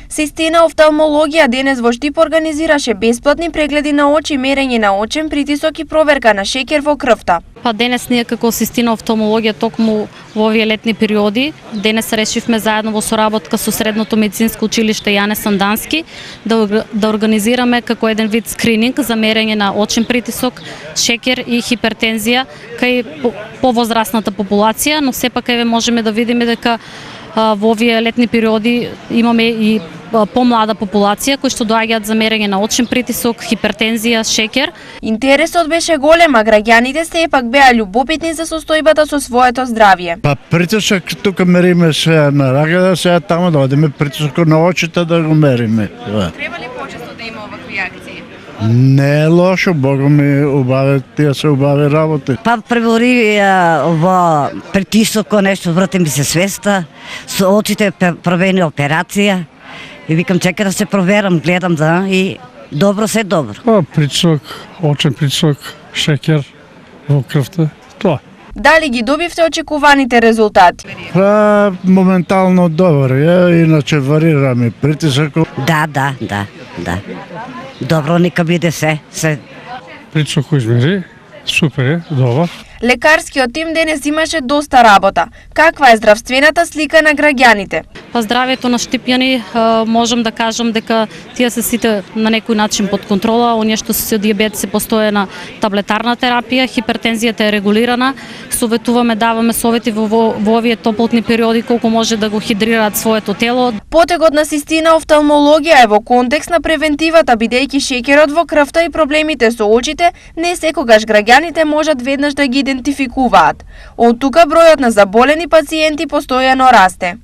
Систина офталмологија денес во Штип организираше бесплатни прегледи на очи, мерење на очен притисок и проверка на шеќер во крвта. Па денес ние како Систина офталмологија токму во овие летни периоди, денес решивме заедно во соработка со Средното медицинско училиште Јане Сандански да организираме како еден вид скрининг за мерење на очен притисок, шеќер и хипертензија кај повозрасната популација, но сепак еве можеме да видиме дека во овие летни периоди имаме и помлада популација кои што доаѓаат за мерење на очен притисок, хипертензија, шеќер. Интересот беше голем, а граѓаните сепак беа љубопитни за состојбата со своето здравје. Па притисок тука мериме се на рагата, сега таму да одиме притисокот на очите да го мериме. Треба ли почесто да има овакви акции? Не е лошо, Бога ми убави, тие се убави работи. Па пребори во притисокот нешто врати ми се свеста, со очите правени операција и викам чека да се проверам, гледам и добро се добро. Па притисок, очен притисок, шеќер во крвта, тоа. Дали ги добивте очекуваните резултати? Па моментално добро е, иначе варираме притисокот. Да. Добро нека биде се. Притисок кој измери, супер е, добар. Лекарскиот тим денес имаше доста работа. Каква е здравствената слика на граѓаните? Па здравјето на штипјани можам да кажам дека тие се сите на некој начин под контрола, оние што се дијабет се постоje на таблетарна терапија, хипертензијата е регулирана, советуваме, даваме совети во овие топлотни периоди колку може да го хидрираат своето тело. Потегот на Систина офталмологија е во контекст на превентивата, бидејќи шеќерот во крвта и проблемите со очите не секогаш граѓаните можат веднаш да ги идентификуваат. Од тука бројот на заболени пациенти постојано расте.